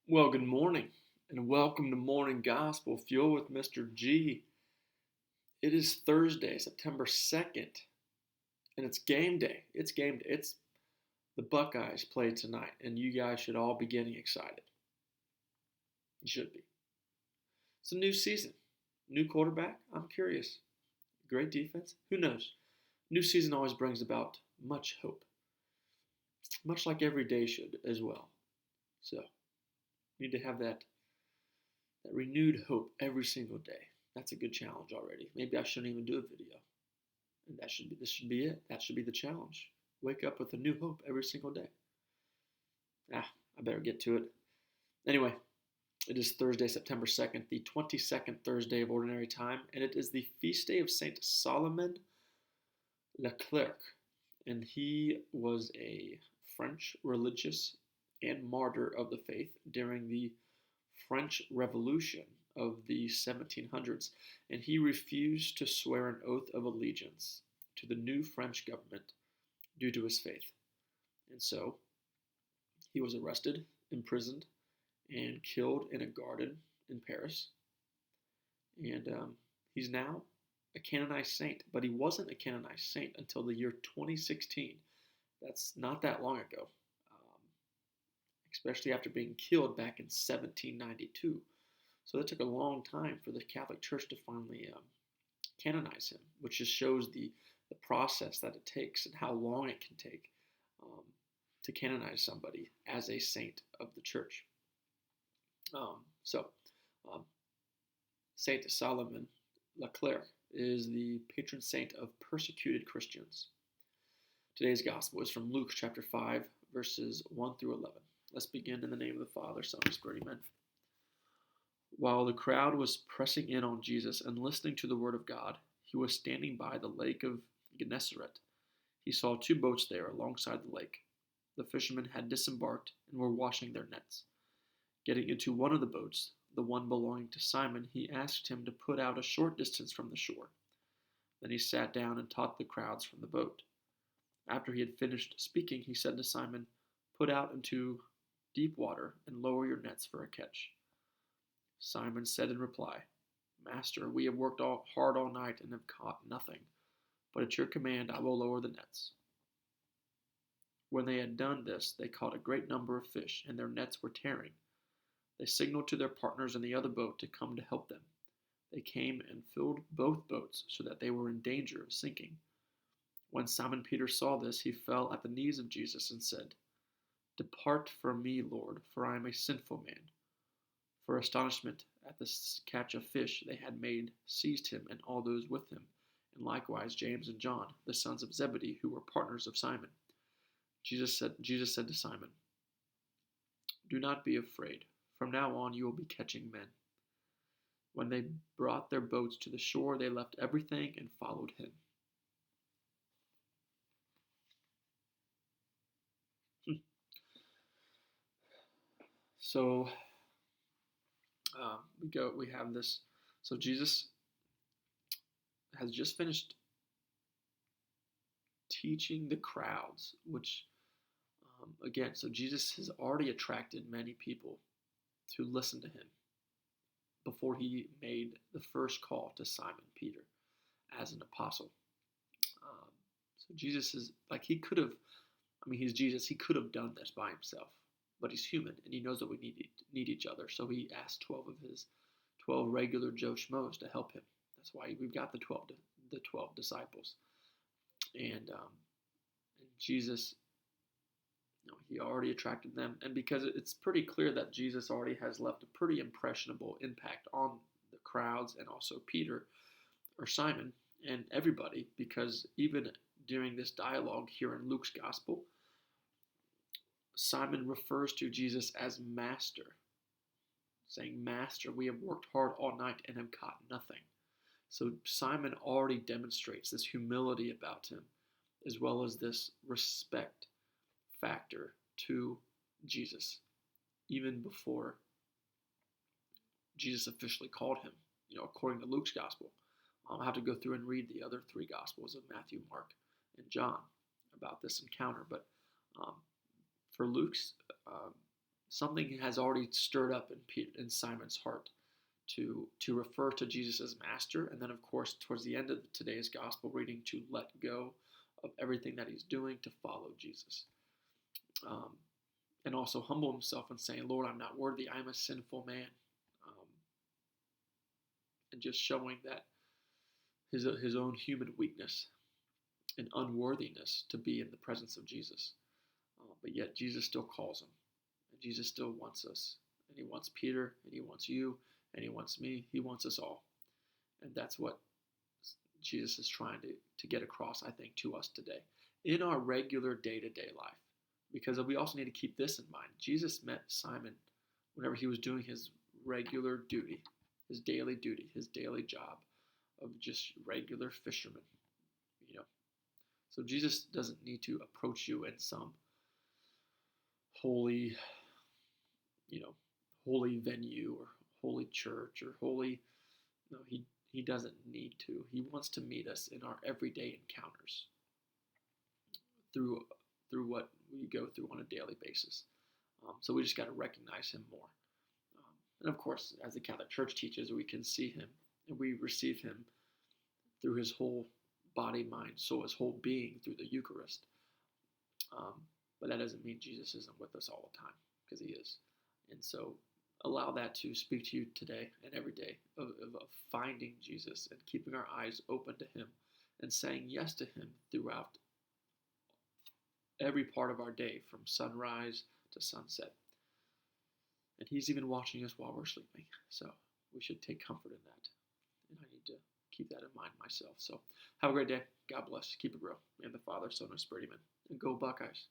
Well, good morning and welcome to Morning Gospel Fuel with Mr. G. It is Thursday, September 2nd, and it's game day. It's game day. It's the Buckeyes play tonight, and you guys should all be getting excited. You should be. It's a new season, new quarterback. I'm curious. Great defense. Who knows? New season always brings about much hope, much like every day should as well. So, need to have that renewed hope every single day. That's a good challenge already. Maybe I shouldn't even do a video. And this should be it. That should be the challenge. Wake up with a new hope every single day. I better get to it. Anyway, it is Thursday, September 2nd, the 22nd Thursday of Ordinary Time, and it is the feast day of Saint Salomone Leclercq. And he was a French religious and martyr of the faith during the French Revolution of the 1700s, and he refused to swear an oath of allegiance to the new French government due to his faith. And so he was arrested, imprisoned, and killed in a garden in Paris. And he's now a canonized saint, but he wasn't a canonized saint until the year 2016. That's not that long ago, especially after being killed back in 1792. So that took a long time for the Catholic Church to finally canonize him, which just shows the process that it takes and how long it can take to canonize somebody as a saint of the Church. So, Saint Salomone Leclercq is the patron saint of persecuted Christians. Today's gospel is from Luke chapter 5, verses 1 through 11. Let's begin in the name of the Father, Son, and Spirit. Amen. While the crowd was pressing in on Jesus and listening to the word of God, he was standing by the lake of Gennesaret. He saw two boats there alongside the lake. The fishermen had disembarked and were washing their nets. Getting into one of the boats, the one belonging to Simon, he asked him to put out a short distance from the shore. Then he sat down and taught the crowds from the boat. After he had finished speaking, he said to Simon, "Put out into deep water and lower your nets for a catch." Simon said in reply, "Master, we have worked hard all night and have caught nothing, but at your command I will lower the nets." When they had done this, they caught a great number of fish, and their nets were tearing. They signaled to their partners in the other boat to come to help them. They came and filled both boats so that they were in danger of sinking. When Simon Peter saw this, he fell at the knees of Jesus and said, "Depart from me, Lord, for I am a sinful man." For astonishment at the catch of fish they had made seized him and all those with him, and likewise James and John, the sons of Zebedee, who were partners of Simon. Jesus said to Simon, "Do not be afraid. From now on you will be catching men." When they brought their boats to the shore, they left everything and followed him. So we have this. So Jesus has just finished teaching the crowds, which, again, so Jesus has already attracted many people to listen to him before he made the first call to Simon Peter as an apostle. So Jesus is like, he's Jesus, he could have done this by himself, but he's human and he knows that we need each other. So he asked 12 of his 12 regular Joe Schmoes to help him. That's why we've got the 12 disciples. And Jesus, he already attracted them, and because it's pretty clear that Jesus already has left a pretty impressionable impact on the crowds and also Peter or Simon and everybody, because even during this dialogue here in Luke's gospel, Simon refers to Jesus as Master, saying, "Master, we have worked hard all night and have caught nothing." So Simon already demonstrates this humility about him, as well as this respect factor to Jesus, even before Jesus officially called him, according to Luke's gospel. I'll have to go through and read the other three gospels of Matthew, Mark, and John about this encounter. But for Luke's, something has already stirred up in Simon's heart to refer to Jesus as master, and then of course towards the end of today's gospel reading to let go of everything that he's doing to follow Jesus, um, and also humble himself and saying, Lord, I'm not worthy, I'm a sinful man, um, and just showing that his own human weakness and unworthiness to be in the presence of Jesus. But yet Jesus still calls him, and Jesus still wants us, and he wants Peter, and he wants you, and he wants me. He wants us all, and that's what Jesus is trying to get across, I think, to us today in our regular day-to-day life. Because we also need to keep this in mind. Jesus met Simon whenever he was doing his regular duty, his daily job of just regular fisherman. So Jesus doesn't need to approach you in some holy, holy venue or holy church or holy. No, he doesn't need to. He wants to meet us in our everyday encounters through what we go through on a daily basis. So we just got to recognize him more. And of course, as the Catholic Church teaches, we can see him and we receive him through his whole body, mind, soul, his whole being through the Eucharist. But that doesn't mean Jesus isn't with us all the time, because he is. And so allow that to speak to you today and every day of finding Jesus and keeping our eyes open to him and saying yes to him throughout every part of our day, from sunrise to sunset. And he's even watching us while we're sleeping. So we should take comfort in that. And I need to keep that in mind myself. So have a great day. God bless. Keep it real. And the Father, Son, and Spirit, amen. And go Buckeyes.